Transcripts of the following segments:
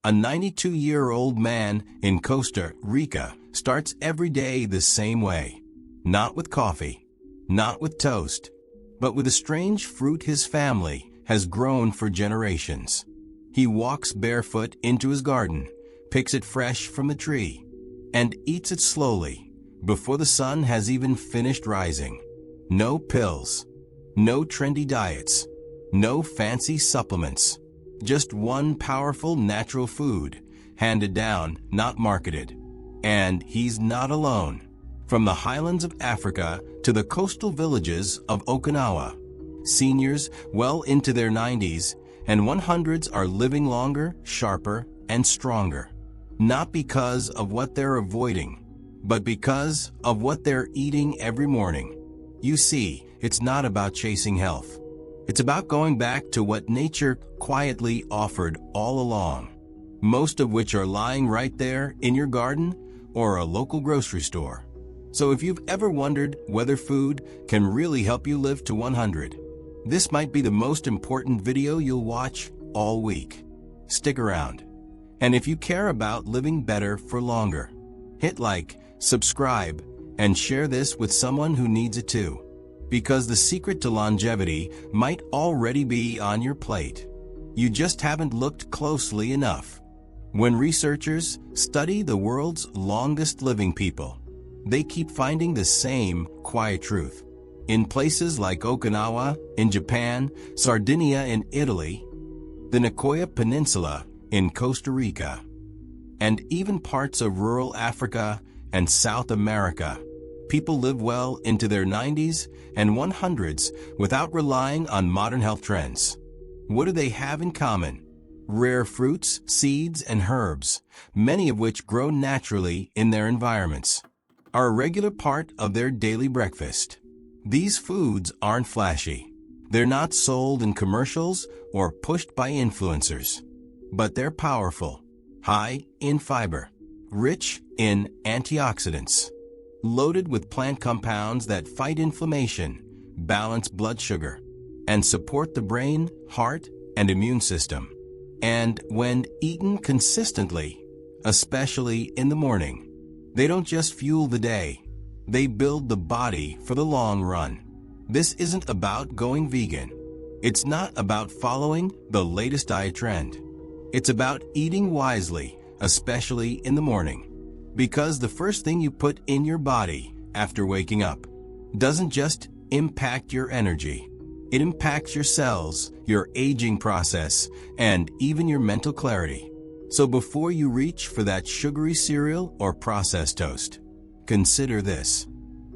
A 92-year-old man in Costa Rica starts every day the same way. Not with coffee, not with toast, but with a strange fruit his family has grown for generations. He walks barefoot into his garden, picks it fresh from the tree, and eats it slowly before the sun has even finished rising. No pills, no trendy diets, no fancy supplements. Just one powerful natural food, handed down, not marketed. And he's not alone. From the highlands of Africa to the coastal villages of Okinawa, seniors well into their 90s and 100s are living longer, sharper, and stronger. Not because of what they're avoiding, but because of what they're eating every morning. You see, it's not about chasing health. It's about going back to what nature quietly offered all along, most of which are lying right there in your garden or a local grocery store. So if you've ever wondered whether food can really help you live to 100, this might be the most important video you'll watch all week. Stick around. And if you care about living better for longer, hit like, subscribe, and share this with someone who needs it too. Because the secret to longevity might already be on your plate. You just haven't looked closely enough. When researchers study the world's longest living people, they keep finding the same quiet truth. In places like Okinawa in Japan, Sardinia in Italy, the Nicoya Peninsula in Costa Rica, and even parts of rural Africa and South America, people live well into their 90s and 100s without relying on modern health trends. What do they have in common? Rare fruits, seeds, and herbs, many of which grow naturally in their environments, are a regular part of their daily breakfast. These foods aren't flashy. They're not sold in commercials or pushed by influencers. But they're powerful, high in fiber, rich in antioxidants, loaded with plant compounds that fight inflammation, balance blood sugar, and support the brain, heart, and immune system. And when eaten consistently, especially in the morning, they don't just fuel the day, they build the body for the long run. This isn't about going vegan. It's not about following the latest diet trend. It's about eating wisely, especially in the morning. Because the first thing you put in your body after waking up doesn't just impact your energy. It impacts your cells, your aging process, and even your mental clarity. So before you reach for that sugary cereal or processed toast, consider this.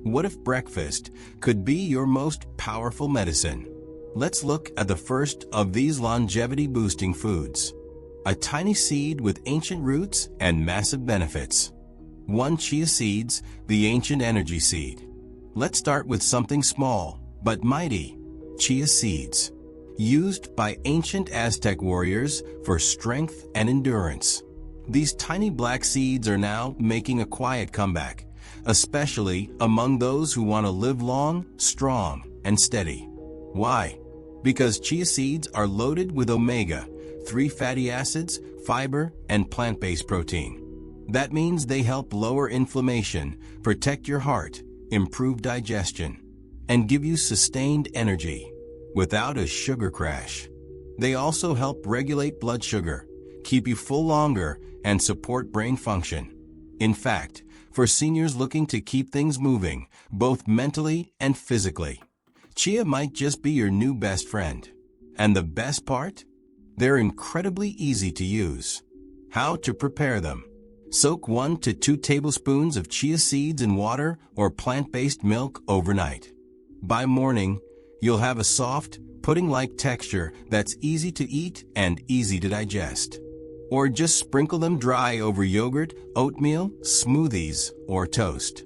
What if breakfast could be your most powerful medicine? Let's look at the first of these longevity-boosting foods. A tiny seed with ancient roots and massive benefits. 1 chia seeds, the ancient energy seed. Let's start with something small but mighty. Chia seeds. Used by ancient Aztec warriors for strength and endurance. These tiny black seeds are now making a quiet comeback, especially among those who want to live long, strong, and steady. Why? Because chia seeds are loaded with omega-3 fatty acids, fiber, and plant-based protein. That means they help lower inflammation, protect your heart, improve digestion, and give you sustained energy without a sugar crash. They also help regulate blood sugar, keep you full longer, and support brain function. In fact, for seniors looking to keep things moving, both mentally and physically, chia might just be your new best friend. And the best part? They're incredibly easy to use. How to prepare them? Soak 1 to 2 tablespoons of chia seeds in water or plant-based milk overnight. By morning, you'll have a soft, pudding-like texture that's easy to eat and easy to digest. Or just sprinkle them dry over yogurt, oatmeal, smoothies, or toast.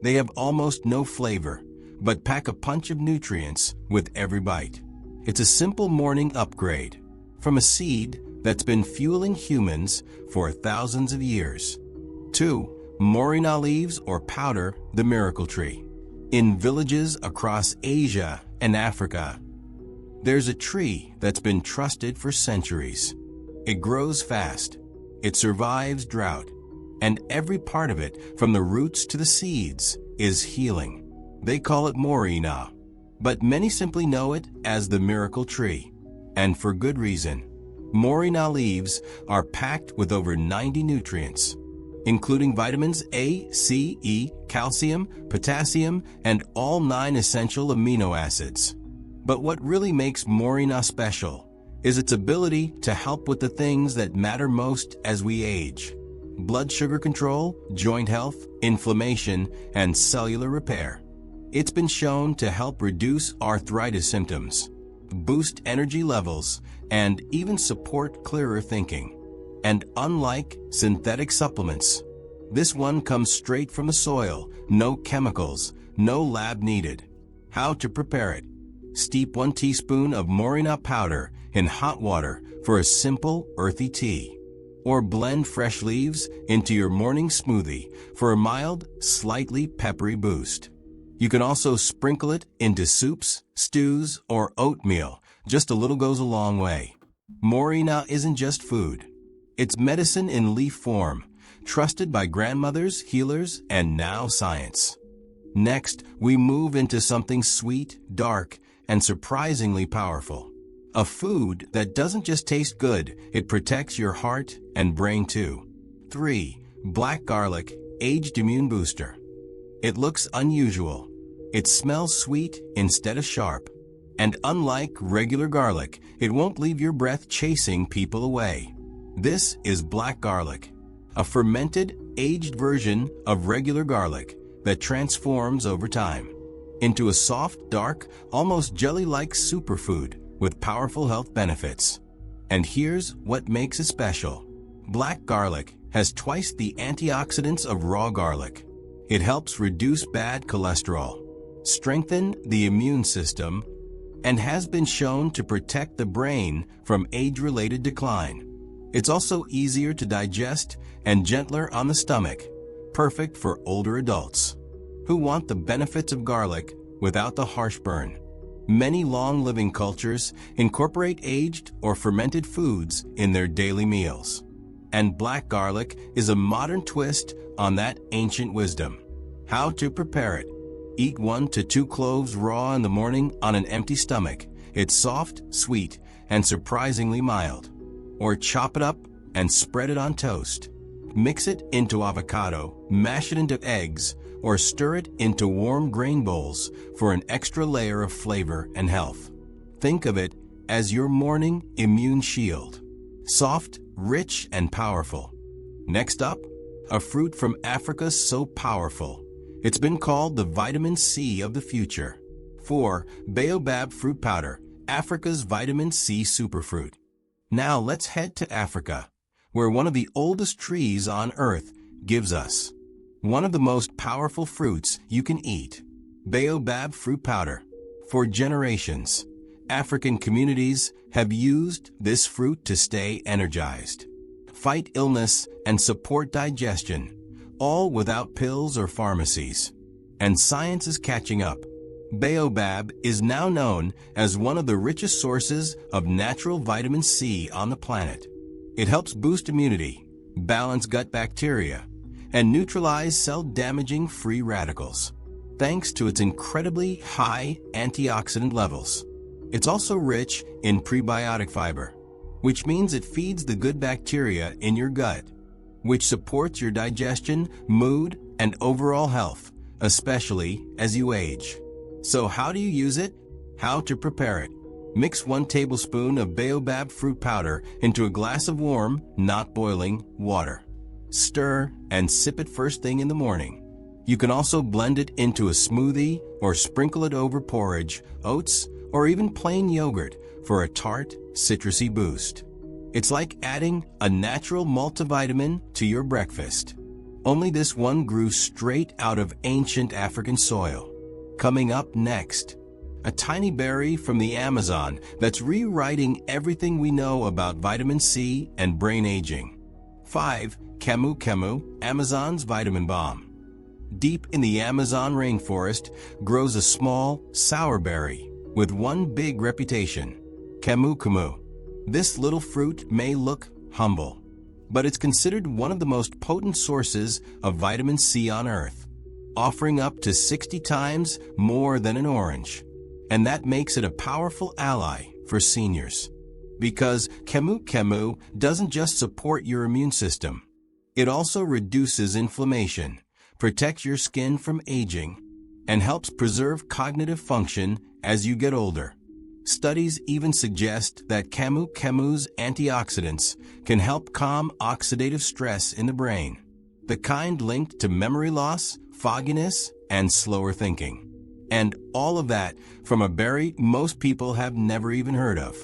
They have almost no flavor, but pack a punch of nutrients with every bite. It's a simple morning upgrade from a seed that's been fueling humans for thousands of years. 2. Moringa leaves or powder, the miracle tree. In villages across Asia and Africa, there's a tree that's been trusted for centuries. It grows fast, It survives drought. And every part of it, from the roots to the seeds, is healing. They call it Morina, but many simply know it as the miracle tree. And for good reason. Morina leaves are packed with over 90 nutrients, including vitamins A, C, E, calcium, potassium, and all 9 essential amino acids. But what really makes Morina special is its ability to help with the things that matter most as we age: blood sugar control, joint health, inflammation, and cellular repair. It's been shown to help reduce arthritis symptoms, boost energy levels, and even support clearer thinking. And unlike synthetic supplements, this one comes straight from the soil, no chemicals, no lab needed. How to prepare it? Steep 1 teaspoon of Morina powder in hot water for a simple, earthy tea. Or blend fresh leaves into your morning smoothie for a mild, slightly peppery boost. You can also sprinkle it into soups, stews, or oatmeal. Just a little goes a long way. Morina isn't just food. It's medicine in leaf form, trusted by grandmothers, healers, and now science. Next, we move into something sweet, dark, and surprisingly powerful. A food that doesn't just taste good, it protects your heart and brain too. 3. Black garlic, aged immune booster. It looks unusual. It smells sweet instead of sharp. And unlike regular garlic, it won't leave your breath chasing people away. This is black garlic, a fermented, aged version of regular garlic that transforms over time into a soft, dark, almost jelly-like superfood with powerful health benefits. And here's what makes it special. Black garlic has twice the antioxidants of raw garlic. It helps reduce bad cholesterol, strengthen the immune system, and has been shown to protect the brain from age-related decline. It's also easier to digest and gentler on the stomach, perfect for older adults who want the benefits of garlic without the harsh burn. Many long-living cultures incorporate aged or fermented foods in their daily meals. And black garlic is a modern twist on that ancient wisdom. How to prepare it? Eat 1 to 2 cloves raw in the morning on an empty stomach. It's soft, sweet, and surprisingly mild. Or chop it up and spread it on toast. Mix it into avocado, mash it into eggs, or stir it into warm grain bowls for an extra layer of flavor and health. Think of it as your morning immune shield. Soft, rich, and powerful. Next up, a fruit from Africa so powerful. It's been called the vitamin C of the future. 4. Baobab fruit powder, Africa's vitamin C superfruit. Now let's head to Africa, where one of the oldest trees on Earth gives us one of the most powerful fruits you can eat. Baobab fruit powder. For generations, African communities have used this fruit to stay energized, fight illness, and support digestion, all without pills or pharmacies. And science is catching up. Baobab is now known as one of the richest sources of natural vitamin C on the planet. It helps boost immunity, balance gut bacteria, and neutralize cell-damaging free radicals, thanks to its incredibly high antioxidant levels. It's also rich in prebiotic fiber, which means it feeds the good bacteria in your gut, which supports your digestion, mood, and overall health, especially as you age. So how do you use it? How to prepare it? Mix 1 tablespoon of baobab fruit powder into a glass of warm, not boiling, water. Stir and sip it first thing in the morning. You can also blend it into a smoothie or sprinkle it over porridge, oats, or even plain yogurt for a tart, citrusy boost. It's like adding a natural multivitamin to your breakfast. Only this one grew straight out of ancient African soil. Coming up next, a tiny berry from the Amazon that's rewriting everything we know about vitamin C and brain aging. 5. Kemu Kemu, Amazon's vitamin bomb. Deep in the Amazon rainforest grows a small, sour berry with one big reputation: Kemu Kemu. This little fruit may look humble, but it's considered one of the most potent sources of vitamin C on Earth, offering up to 60 times more than an orange. And that makes it a powerful ally for seniors. Because camu doesn't just support your immune system, it also reduces inflammation, protects your skin from aging, and helps preserve cognitive function as you get older. Studies even suggest that camu's antioxidants can help calm oxidative stress in the brain, the kind linked to memory loss, fogginess, and slower thinking. And all of that from a berry most people have never even heard of.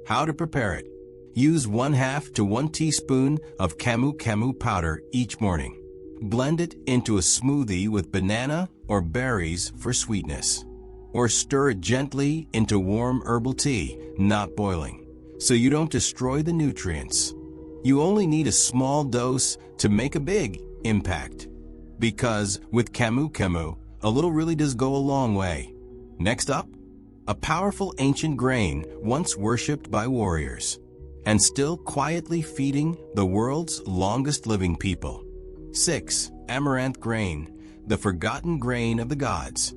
How to prepare it. Use 1/2 to 1 teaspoon of camu powder each morning. Blend it into a smoothie with banana or berries for sweetness. Or stir it gently into warm herbal tea, not boiling, so you don't destroy the nutrients. You only need a small dose to make a big impact. Because with camu, a little really does go a long way. Next up, a powerful ancient grain once worshipped by warriors, and still quietly feeding the world's longest living people. 6. Amaranth grain, the forgotten grain of the gods.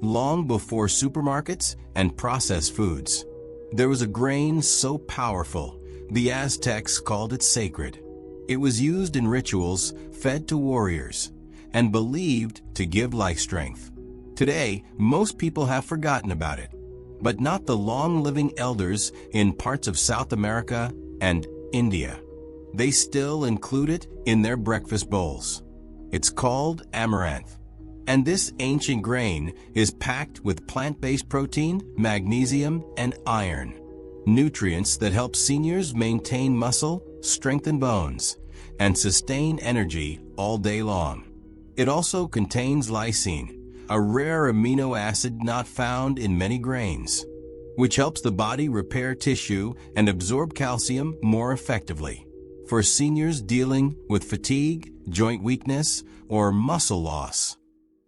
Long before supermarkets and processed foods, there was a grain so powerful, the Aztecs called it sacred. It was used in rituals, fed to warriors, and believed to give life strength. Today, most people have forgotten about it, but not the long-living elders in parts of South America and India. They still include it in their breakfast bowls. It's called amaranth. And this ancient grain is packed with plant-based protein, magnesium, and iron, nutrients that help seniors maintain muscle, strengthen bones, and sustain energy all day long. It also contains lysine, a rare amino acid not found in many grains, which helps the body repair tissue and absorb calcium more effectively. For seniors dealing with fatigue, joint weakness, or muscle loss,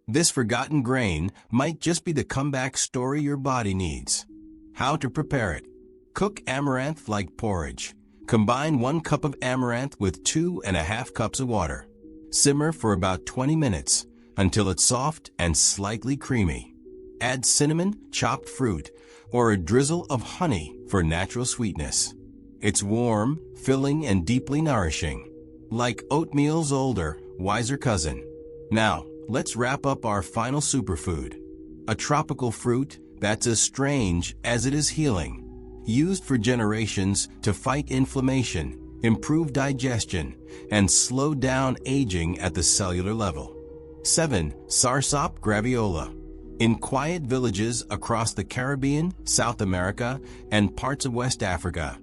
this forgotten grain might just be the comeback story your body needs. How to prepare it. Cook amaranth like porridge. Combine 1 cup of amaranth with 2½ cups of water. Simmer for about 20 minutes until it's soft and slightly creamy. Add cinnamon, chopped fruit, or a drizzle of honey for natural sweetness. It's warm, filling, and deeply nourishing, like oatmeal's older, wiser cousin. Now, let's wrap up our final superfood. A tropical fruit that's as strange as it is healing, used for generations to fight inflammation, improve digestion, and slow down aging at the cellular level. 7. Sarsop graviola. In quiet villages across the Caribbean, South America, and parts of West Africa,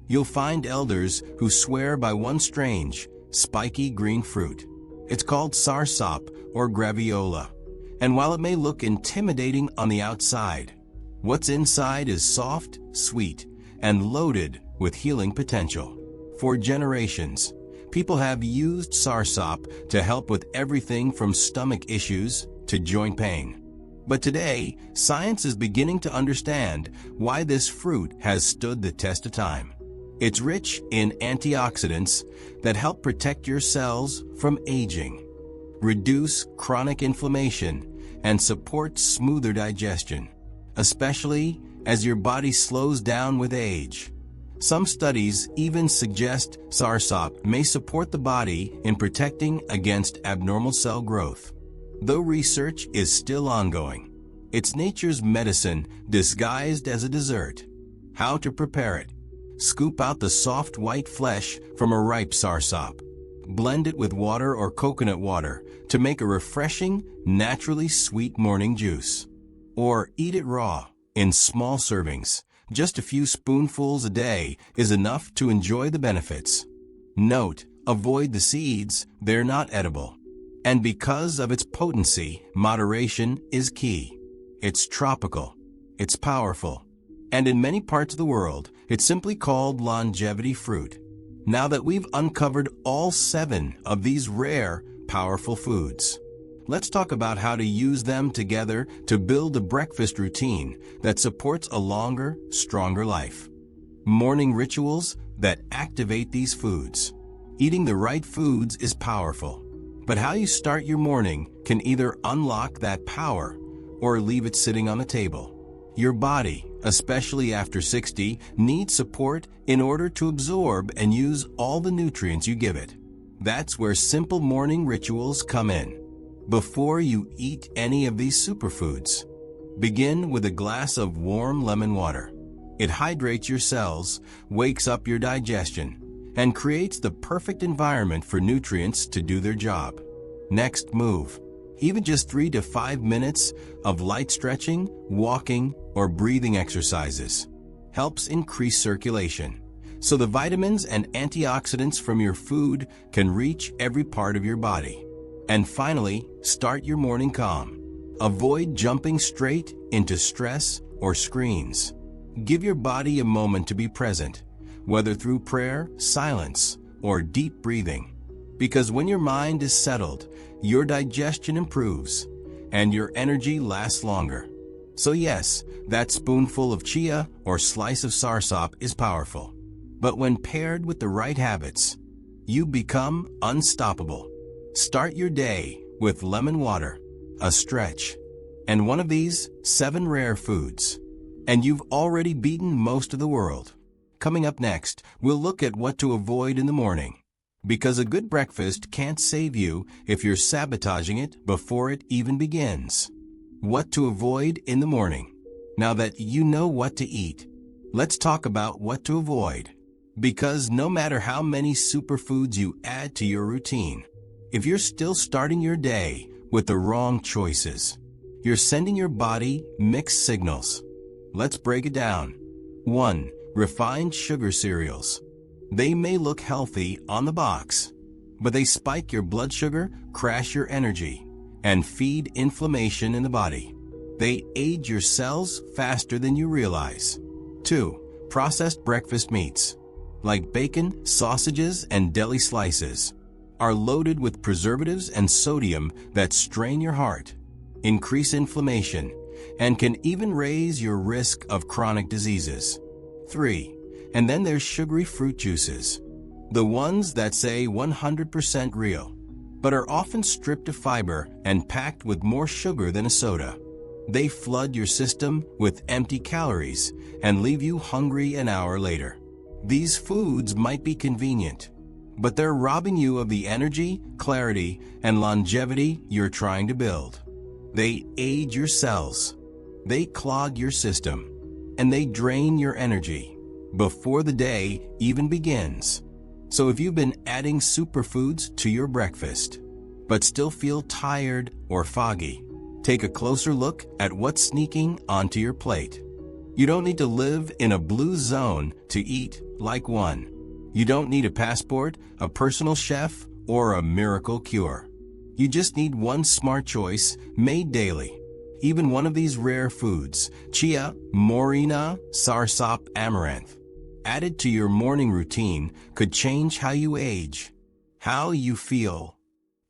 you'll find elders who swear by one strange, spiky green fruit. It's called sarsop or graviola, and while it may look intimidating on the outside, what's inside is soft, sweet, and loaded with healing potential. For generations, people have used sarsop to help with everything from stomach issues to joint pain. But today, science is beginning to understand why this fruit has stood the test of time. It's rich in antioxidants that help protect your cells from aging, reduce chronic inflammation, and support smoother digestion, especially as your body slows down with age. Some studies even suggest sarsop may support the body in protecting against abnormal cell growth. Though research is still ongoing, it's nature's medicine disguised as a dessert. How to prepare it. Scoop out the soft white flesh from a ripe sarsop. Blend it with water or coconut water to make a refreshing, naturally sweet morning juice. Or eat it raw, in small servings. Just a few spoonfuls a day is enough to enjoy the benefits. Note, avoid the seeds, they're not edible. And because of its potency, moderation is key. It's tropical, it's powerful, and in many parts of the world, it's simply called longevity fruit. Now that we've uncovered all 7 of these rare, powerful foods, let's talk about how to use them together to build a breakfast routine that supports a longer, stronger life. Morning rituals that activate these foods. Eating the right foods is powerful, but how you start your morning can either unlock that power or leave it sitting on the table. Your body, especially after 60, needs support in order to absorb and use all the nutrients you give it. That's where simple morning rituals come in. Before you eat any of these superfoods, begin with a glass of warm lemon water. It hydrates your cells, wakes up your digestion, and creates the perfect environment for nutrients to do their job. Next, move. Even just 3 to 5 minutes of light stretching, walking, or breathing exercises helps increase circulation, so the vitamins and antioxidants from your food can reach every part of your body. And finally, start your morning calm. Avoid jumping straight into stress or screens. Give your body a moment to be present, whether through prayer, silence, or deep breathing. Because when your mind is settled, your digestion improves, and your energy lasts longer. So yes, that spoonful of chia or slice of sarsop is powerful. But when paired with the right habits, you become unstoppable. Start your day with lemon water, a stretch, and one of these 7 rare foods, and you've already beaten most of the world. Coming up next, we'll look at what to avoid in the morning, because a good breakfast can't save you if you're sabotaging it before it even begins. What to avoid in the morning. Now that you know what to eat, let's talk about what to avoid. Because no matter how many superfoods you add to your routine, if you're still starting your day with the wrong choices, you're sending your body mixed signals. Let's break it down. 1. Refined sugar cereals. They may look healthy on the box, but they spike your blood sugar, crash your energy, and feed inflammation in the body. They age your cells faster than you realize. 2. Processed breakfast meats, like bacon, sausages, and deli slices, are loaded with preservatives and sodium that strain your heart, increase inflammation, and can even raise your risk of chronic diseases. 3. And then there's sugary fruit juices, the ones that say 100% real, but are often stripped of fiber and packed with more sugar than a soda. They flood your system with empty calories and leave you hungry an hour later. These foods might be convenient, but they're robbing you of the energy, clarity, and longevity you're trying to build. They age your cells, they clog your system, and they drain your energy before the day even begins. So if you've been adding superfoods to your breakfast, but still feel tired or foggy, take a closer look at what's sneaking onto your plate. You don't need to live in a blue zone to eat like one. You don't need a passport, a personal chef, or a miracle cure. You just need one smart choice made daily. Even one of these rare foods, chia, morena, sarsop, amaranth, added to your morning routine could change how you age, how you feel,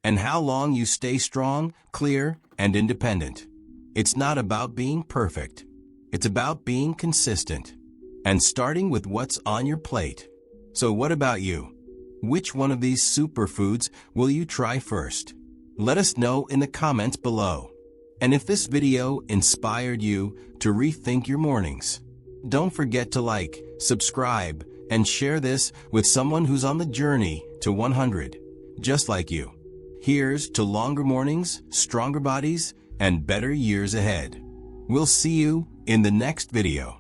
and how long you stay strong, clear, and independent. It's not about being perfect. It's about being consistent and starting with what's on your plate. So what about you? Which one of these superfoods will you try first? Let us know in the comments below. And if this video inspired you to rethink your mornings, don't forget to like, subscribe, and share this with someone who's on the journey to 100, just like you. Here's to longer mornings, stronger bodies, and better years ahead. We'll see you in the next video.